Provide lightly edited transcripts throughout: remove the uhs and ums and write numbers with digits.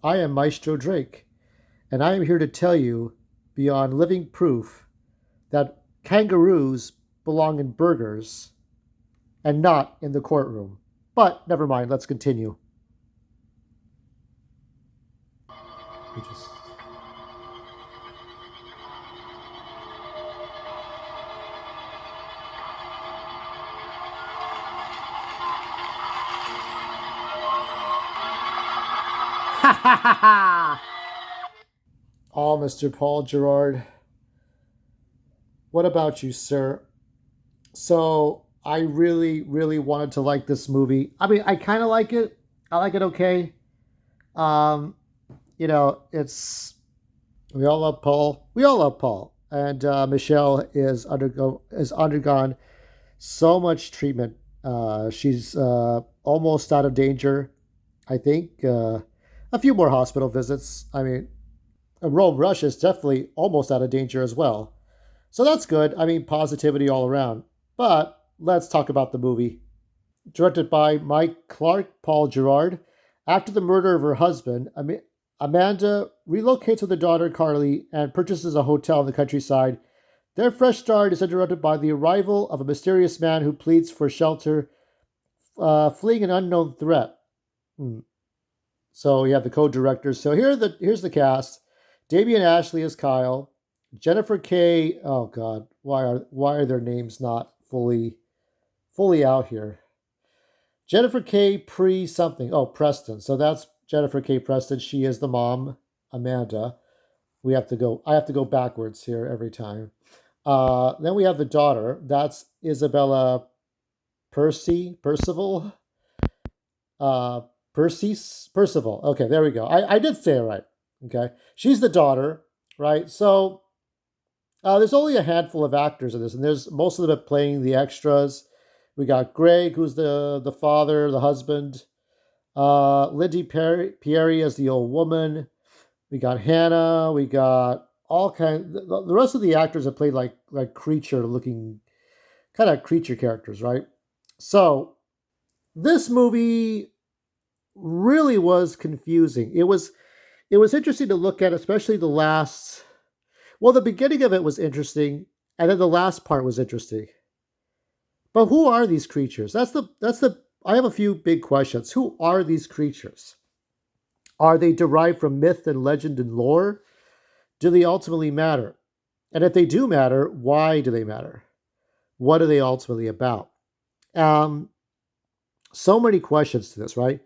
I am Maestro Drake, and I am here to tell you, beyond living proof, that kangaroos belong in burgers and not in the courtroom. But never mind, let's continue. We just... Ha ha ha ha! Oh, Mr. Paul Gerard, what about you, sir? So, I really, really wanted to like this movie. I mean, I kind of like it. I like it okay. Um, it's we all love Paul. We all love Paul. And Michelle is undergone so much treatment. She's almost out of danger. I think a few more hospital visits. I mean, Rome Rush is definitely almost out of danger as well. So that's good. I mean, positivity all around. But let's talk about the movie. Directed by Mike Clark, Paul Gerard. After the murder of her husband, Amanda relocates with her daughter Karli and purchases a hotel in the countryside. Their fresh start is interrupted by the arrival of a mysterious man who pleads for shelter, fleeing an unknown threat. Hmm. So we have the co-directors. So here's the cast. Damian Ashley is Kyle. Jennifer Kay. Oh God, why are their names not fully out here? Jennifer K. Pre something. Oh, Preston. So that's Jennifer K. Preston. She is the mom, Amanda. We have to go. I have to go backwards here every time. Then we have the daughter. That's Isabella Percival. Uh, Percival. Okay, there we go. I did say it right. Okay, she's the daughter, right? So there's only a handful of actors in this, and there's most of them playing the extras. We got Greg, who's the father, the husband. Lindy Pieri as the old woman. We got Hannah. We got all kind. The rest of the actors have played like creature looking, kind of creature characters, right? So this movie really was confusing. It was interesting to look at, especially the last. Well, the beginning of it was interesting, and then the last part was interesting. But who are these creatures? That's the. I have a few big questions. Who are these creatures? Are they derived from myth and legend and lore? Do they ultimately matter? And if they do matter, why do they matter? What are they ultimately about? Um, so many questions to this, right?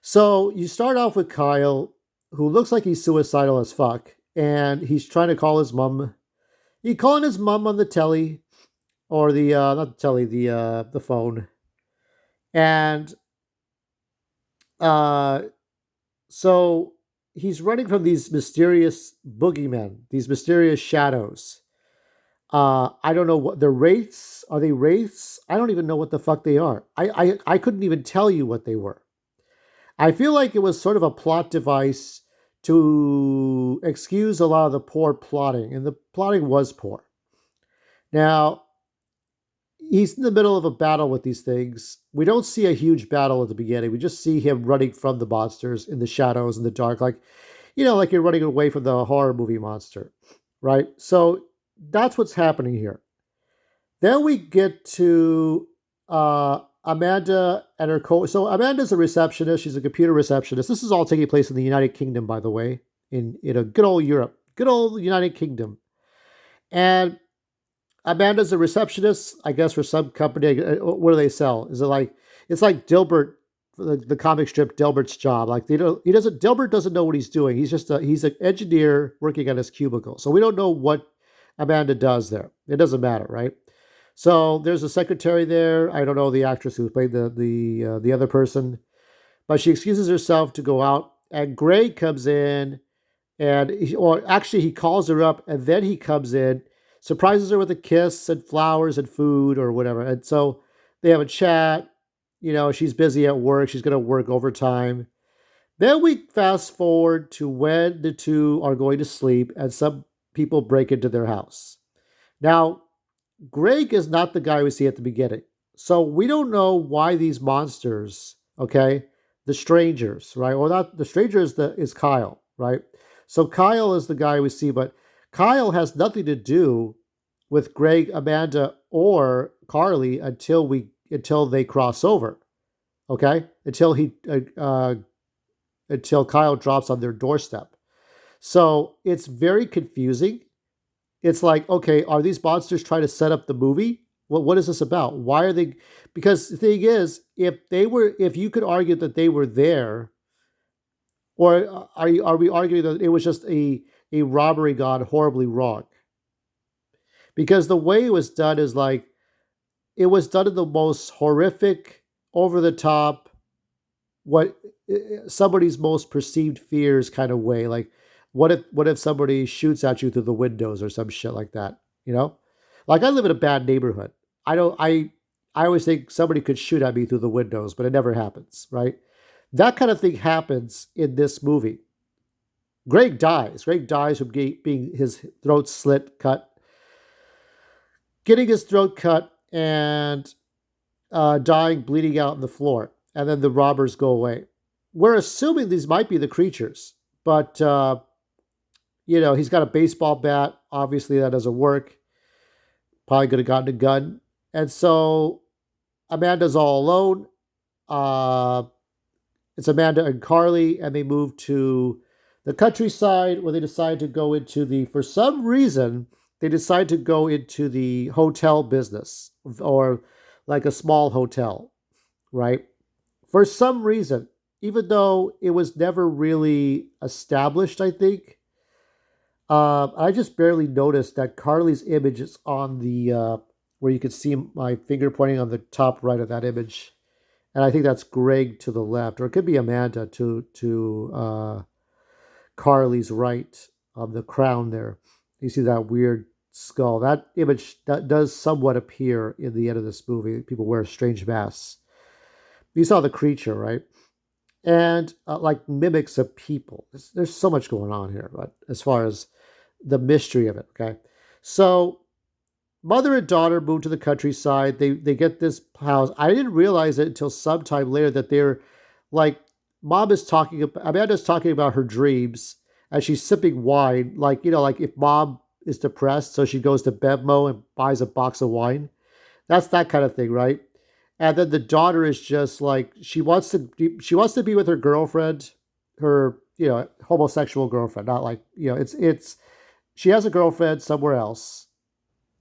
So you start off with Kyle, who looks like he's suicidal as fuck, and he's trying to call his mom. He's calling his mom on the telly, or the not the telly, the phone, and uh, so he's running from these mysterious boogeymen, these mysterious shadows. I don't know what the wraiths are. They wraiths? I don't even know what the fuck they are. I couldn't even tell you what they were. I feel like it was sort of a plot device to excuse a lot of the poor plotting, and the plotting was poor. Now, he's in the middle of a battle with these things. We don't see a huge battle at the beginning. We just see him running from the monsters in the shadows in the dark, like you're running away from the horror movie monster, right? So that's what's happening here. Then we get to Amanda and her co. So Amanda's a receptionist. She's a computer receptionist. This is all taking place in the United Kingdom, by the way, in a good old Europe, good old United Kingdom. And Amanda's a receptionist, I guess, for some company. What do they sell? Is it like it's like Dilbert, the comic strip Dilbert's job? Like Dilbert doesn't know what he's doing. He's an engineer working at his cubicle. So we don't know what Amanda does there. It doesn't matter, right? So there's a secretary there. I don't know the actress who played the other person, but she excuses herself to go out, and Greg comes in, or actually he calls her up, and then he comes in, surprises her with a kiss and flowers and food or whatever, and so they have a chat. She's busy at work. She's going to work overtime. Then we fast forward to when the two are going to sleep, and some people break into their house. Now, Greg is not the guy we see at the beginning. So we don't know why these monsters, okay, the strangers, right? Or not the stranger is Kyle, right? So Kyle is the guy we see, but Kyle has nothing to do with Greg, Amanda, or Karli until they cross over. Okay, until Kyle drops on their doorstep. So it's very confusing. It's like, okay, are these monsters trying to set up the movie? What is this about? Why are they? Because the thing is, if you could argue that they were there, or are we arguing that it was just a robbery gone horribly wrong? Because the way it was done is like it was done in the most horrific, over the top, what somebody's most perceived fears kind of way. Like, what if somebody shoots at you through the windows or some shit like that? You know, like I live in a bad neighborhood. I don't. I always think somebody could shoot at me through the windows, but it never happens, right? That kind of thing happens in this movie. Greg dies. Greg dies from being his throat slit, getting his throat cut, and dying, bleeding out on the floor. And then the robbers go away. We're assuming these might be the creatures, but he's got a baseball bat. Obviously, that doesn't work. Probably could have gotten a gun. And so Amanda's all alone. Uh, it's Amanda and Karli, and they move to the countryside where they decide to go into for some reason, they decide to go into the hotel business, or like a small hotel, right? For some reason, even though it was never really established, I think. I just barely noticed that Karli's image is on the where you can see my finger pointing on the top right of that image, and I think that's Greg to the left, or it could be Amanda to Karli's right of the crown there. You see that weird skull. That image that does somewhat appear in the end of this movie. People wear strange masks. You saw the creature, right? And like mimics of people. There's so much going on here, but as far as the mystery of it, okay. So mother and daughter move to the countryside. They get this house. I didn't realize it until sometime later that they're like, Amanda's talking about her dreams as she's sipping wine. Like, like if mom is depressed, so she goes to Bevmo and buys a box of wine. That's that kind of thing, right? And then the daughter is just like she wants to be with her girlfriend, her homosexual girlfriend, not like it's she has a girlfriend somewhere else,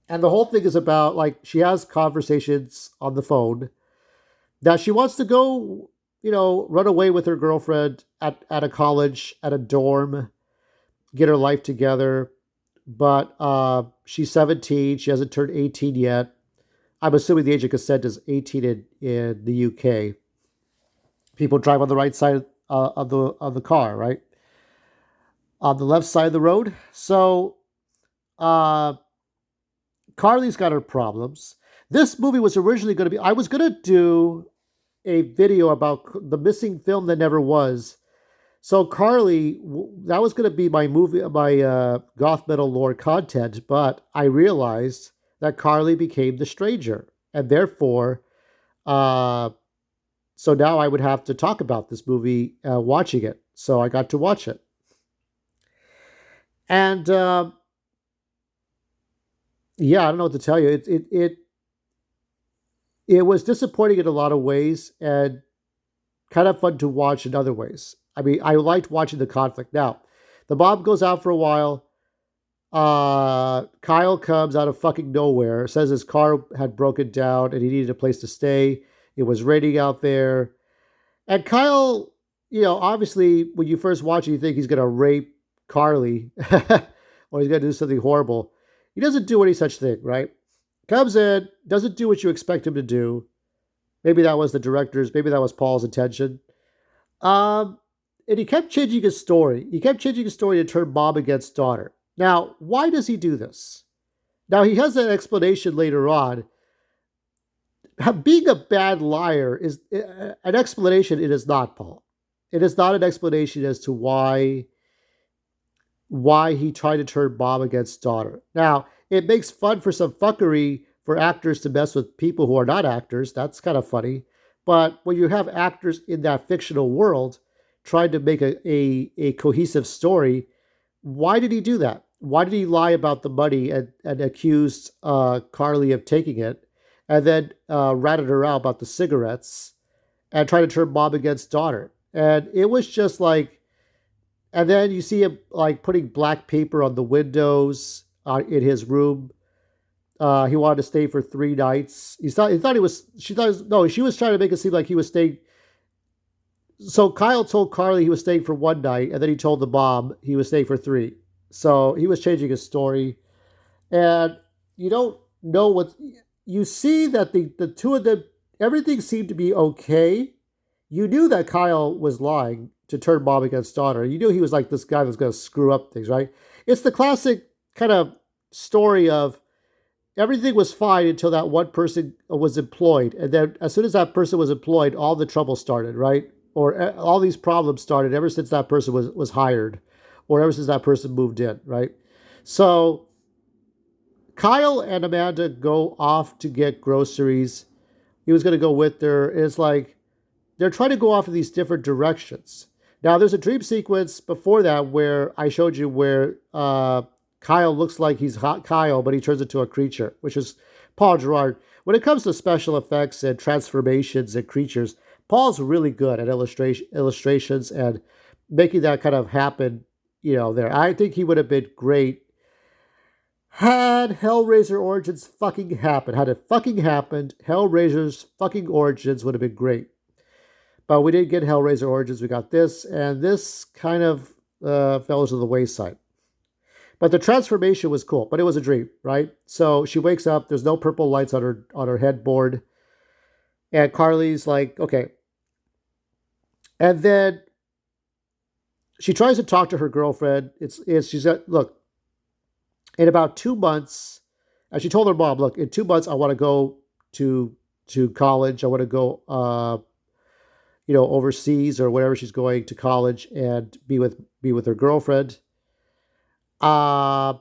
and the whole thing is about like she has conversations on the phone that she wants to go run away with her girlfriend at a college, at a dorm, get her life together, but she's 17, she hasn't turned 18 yet. I'm assuming the age of consent is 18 in the UK. People drive on the right side of the car, right? On the left side of the road. So uh, Karli's got her problems. This movie was originally going to be. I was going to do a video about the missing film that never was. So Karli, that was going to be my movie, my Goth-Metal lore content, but I realized that Karli became the stranger, and therefore, uh, so now I would have to talk about this movie, watching it. So I got to watch it, and yeah, I don't know what to tell you. It was disappointing in a lot of ways, and kind of fun to watch in other ways. I mean, I liked watching the conflict. Now, the mom goes out for a while. Kyle comes out of fucking nowhere, says his car had broken down and he needed a place to stay. It was raining out there. And Kyle, obviously, when you first watch it, you think he's going to rape Karli or he's going to do something horrible. He doesn't do any such thing, right? Comes in, doesn't do what you expect him to do. Maybe that was the director's, maybe that was Paul's intention. Um, and he kept changing his story. He kept changing his story to turn mom against daughter. Now, why does he do this? Now, he has an explanation later on. Being a bad liar is an explanation. It is not, Paul. It is not an explanation as to why he tried to turn mom against daughter. Now, it makes fun for some fuckery for actors to mess with people who are not actors. That's kind of funny. But when you have actors in that fictional world trying to make a cohesive story, why did he do that? Why did he lie about the money and accused Karli of taking it, and then ratted her out about the cigarettes and try to turn mom against daughter? And it was just like, and then you see him like putting black paper on the windows in his room. He wanted to stay for 3 nights. He thought he was. She thought no. She was trying to make it seem like he was staying. So Kyle told Karli he was staying for 1 night, and then he told the mom he was staying for three. So he was changing his story, and you don't know what you see that the two of them, everything seemed to be okay. You knew that Kyle was lying to turn mom against daughter. You knew he was like this guy that's going to screw up things, right? It's the classic kind of story of everything was fine until that one person was employed, and then as soon as that person was employed, all the trouble started, right? Or all these problems started ever since that person was hired, or ever since that person moved in, right? So Kyle and Amanda go off to get groceries. He was going to go with her. It's like they're trying to go off in these different directions. Now, there's a dream sequence before that where I showed you where Kyle looks like he's hot Kyle, but he turns into a creature, which is Paul Gerard. When it comes to special effects and transformations and creatures, Paul's really good at illustrations and making that kind of happen. There. I think he would have been great had Hellraiser Origins fucking happened. Had it fucking happened, Hellraiser's fucking Origins would have been great. But we didn't get Hellraiser Origins. We got this, and this kind of fell to the wayside. But the transformation was cool, but it was a dream, right? So she wakes up. There's no purple lights on her headboard, and Karli's like, okay. And then she tries to talk to her girlfriend. She said, look, in about 2 months, and she told her mom, look, in 2 months I want to go to college. I want to go overseas or wherever she's going to college and be with her girlfriend. Uh,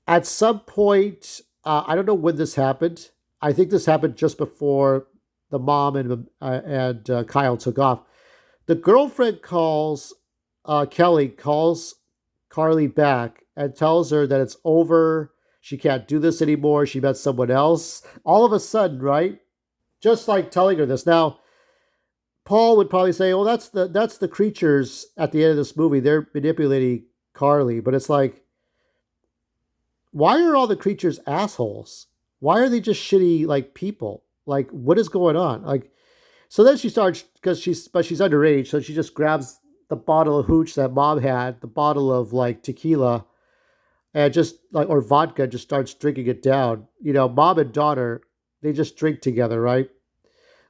at some point, I don't know when this happened. I think this happened just before the mom and Kyle took off. The girlfriend calls Kelly calls Karli back and tells her that it's over. She can't do this anymore. She met someone else. All of a sudden, right? Just like telling her this. Now, Paul would probably say, "Oh, that's the creatures at the end of this movie. They're manipulating Karli." But it's like, why are all the creatures assholes? Why are they just shitty like people? Like, what is going on? Like, so then she starts because she's underage, so she just grabs the bottle of hooch that mom had, the bottle of like tequila, and just like or vodka, just starts drinking it down. Mom and daughter, they just drink together, right?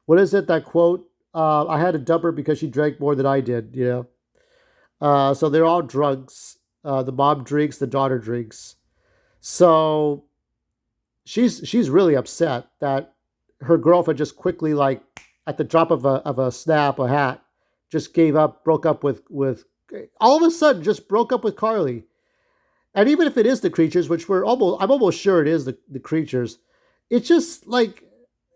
What is it that quote? I had to dump her because she drank more than I did. So they're all drunks. The mom drinks, the daughter drinks. So she's really upset that her girlfriend just quickly, like at the drop of a snap, a hat, just gave up, broke up with all of a sudden just broke up with Karli. And even if it is the creatures, which I'm almost sure it is the creatures, it's just like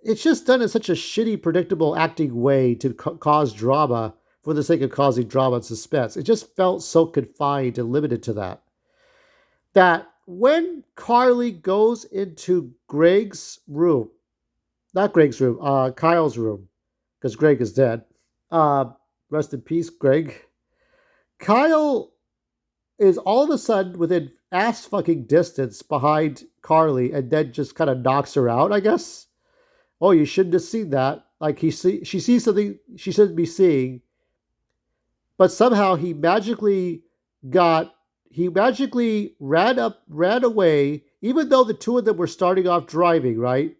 it's just done in such a shitty, predictable acting way to cause drama for the sake of causing drama and suspense. It just felt so confined and limited to that. That when Karli goes into Greg's room, not Greg's room, Kyle's room, because Greg is dead. Rest in peace, Greg. Kyle is all of a sudden within ass fucking distance behind Karli and then just kind of knocks her out, I guess. Oh, you shouldn't have seen that. Like she sees something she shouldn't be seeing, but somehow he magically ran away, even though the two of them were starting off driving, right?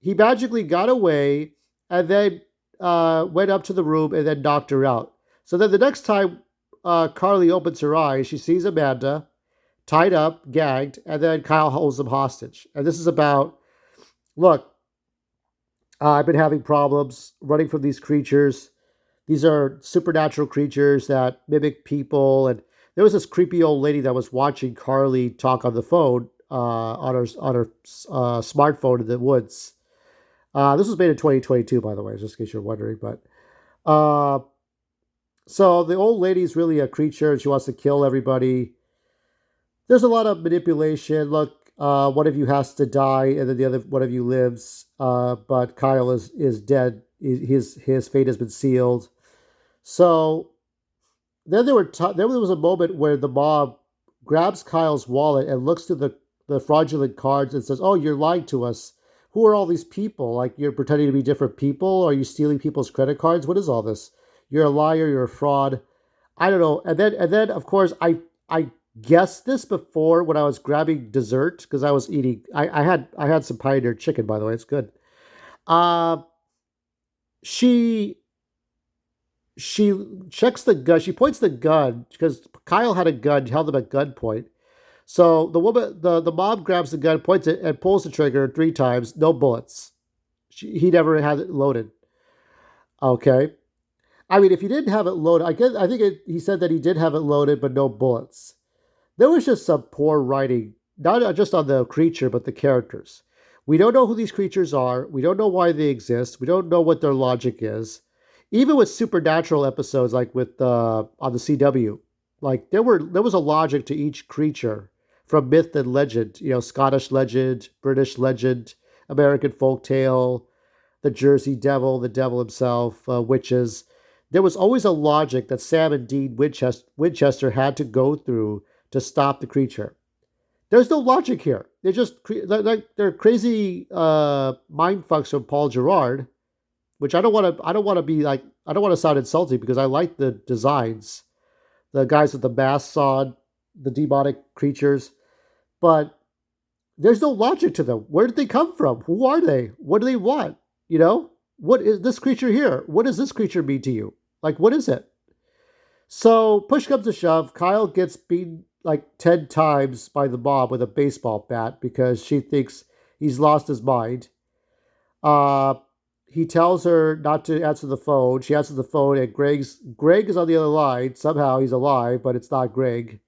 He magically got away and then went up to the room and then knocked her out. So then the next time Karli opens her eyes, she sees Amanda tied up, gagged, and then Kyle holds them hostage. And this is about, look, I've been having problems running from these creatures. These are supernatural creatures that mimic people. And there was this creepy old lady that was watching Karli talk on the phone, on her smartphone in the woods. This was made in 2022, by the way, just in case you're wondering. But uh, so the old lady's really a creature, and she wants to kill everybody. There's a lot of manipulation. Look, one of you has to die, and then the other one of you lives. But Kyle is dead. His fate has been sealed. So then there was a moment where the mob grabs Kyle's wallet and looks to the fraudulent cards and says, "Oh, you're lying to us. Who are all these people? Like you're pretending to be different people? Are you stealing people's credit cards? What is all this? You're a liar. You're a fraud." I don't know. And then of course I guessed this before when I was grabbing dessert because I was eating. I had some Pioneer chicken, by the way. It's good. Uh, she she checks the gun. She points the gun because Kyle had a gun, held him at gunpoint. So the mom grabs the gun, points it, and pulls the trigger 3 times. No bullets. He never had it loaded. Okay. I mean, if he didn't have it loaded, I think he said that he did have it loaded, but no bullets. There was just some poor writing, not just on the creature, but the characters. We don't know who these creatures are. We don't know why they exist. We don't know what their logic is. Even with supernatural episodes, like with on the CW, like there was a logic to each creature from myth and legend. You know, Scottish legend, British legend, American folktale, the Jersey Devil, the devil himself, witches. There was always a logic that Sam and Dean Winchester had to go through to stop the creature. There's no logic here. They're just like they're crazy mind fucks from Paul Gerard, which I don't want to be like. I don't want to sound insulting because I like the designs, the guys with the masks on, the demonic creatures, but there's no logic to them. Where did they come from? Who are they? What do they want? You know, what is this creature here? What does this creature mean to you? Like, what is it? So push comes to shove. Kyle gets beaten like 10 times by the mob with a baseball bat because she thinks he's lost his mind. Uh, he tells her not to answer the phone. She answers the phone, and Greg is on the other line. Somehow he's alive, but it's not Greg.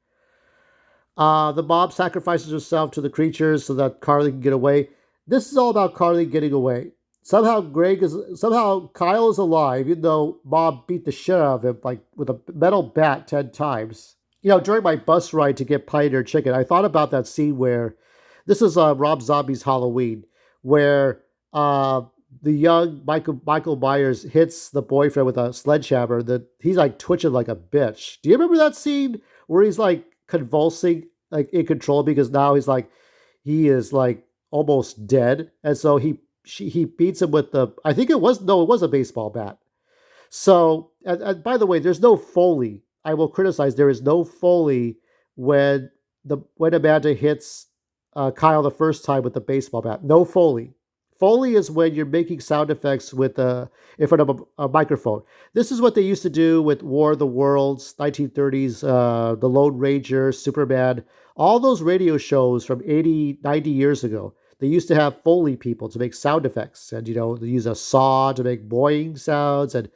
The mob sacrifices herself to the creatures so that Karli can get away. This is all about Karli getting away. Somehow Kyle is alive, even though Bob beat the shit out of him like with a metal bat 10 times. You know, during my bus ride to get Pioneer Chicken, I thought about that scene where this is Rob Zombie's Halloween, where the young Michael Myers hits the boyfriend with a sledgehammer. That he's like twitching like a bitch. Do you remember that scene where he's like convulsing, like in control because now he is like almost dead, and so he beats him with the I think it was no it was a baseball bat. So and by the way, there's no Foley. I will criticize there is no Foley when Amanda hits Kyle the first time with the baseball bat. No Foley. Foley is when you're making sound effects with in front of a microphone. This is what they used to do with War of the Worlds, 1930s, The Lone Ranger, Superman, all those radio shows from 80, 90 years ago. They used to have Foley people to make sound effects, and they use a saw to make boing sounds, and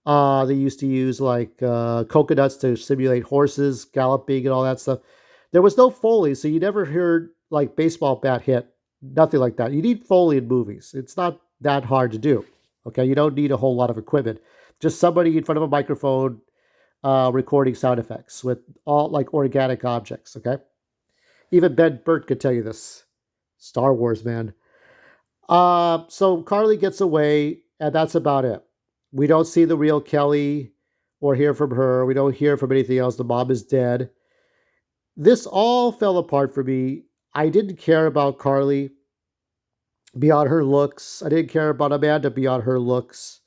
they used to use like coconuts to simulate horses galloping and all that stuff. There was no Foley, so you never heard like baseball bat hit. Nothing like that. You need Foley in movies. It's not that hard to do. Okay, you don't need a whole lot of equipment. Just somebody in front of a microphone recording sound effects with all like organic objects. Okay, even Ben Burt could tell you this. Star Wars, man. So Karli gets away, and that's about it. We don't see the real Kelly or hear from her. We don't hear from anything else. The mom is dead. This all fell apart for me. I didn't care about Karli beyond her looks. I didn't care about Amanda beyond her looks.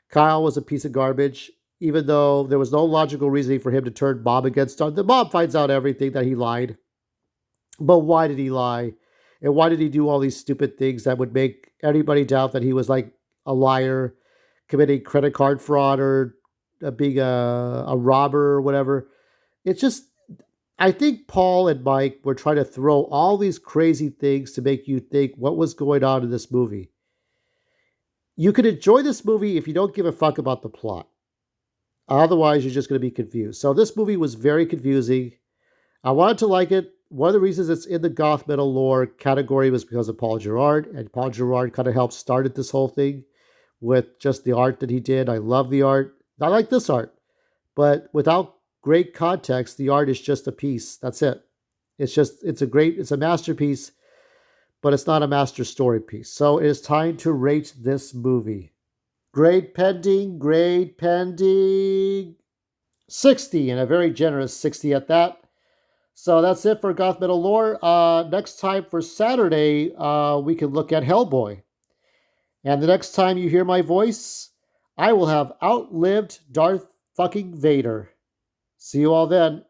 Kyle was a piece of garbage, even though there was no logical reasoning for him to turn Bob against her. The mom finds out everything that he lied. But why did he lie? And why did he do all these stupid things that would make anybody doubt that he was like a liar, committing credit card fraud or being a robber or whatever? It's just, I think Paul and Mike were trying to throw all these crazy things to make you think what was going on in this movie. You can enjoy this movie if you don't give a fuck about the plot. Otherwise, you're just going to be confused. So this movie was very confusing. I wanted to like it. one of the reasons it's in the goth metal lore category was because of Paul Gerard, and Paul Gerard kind of helped started this whole thing with just the art that he did. I love the art. I like this art, but without great context, the art is just a piece. That's it. It's a masterpiece, but it's not a master story piece. So it is time to rate this movie. Grade pending. 60, and a very generous 60 at that. So that's it for Goth Metal Lore. Next time for Saturday, we can look at Hellboy. And the next time you hear my voice, I will have outlived Darth fucking Vader. See you all then.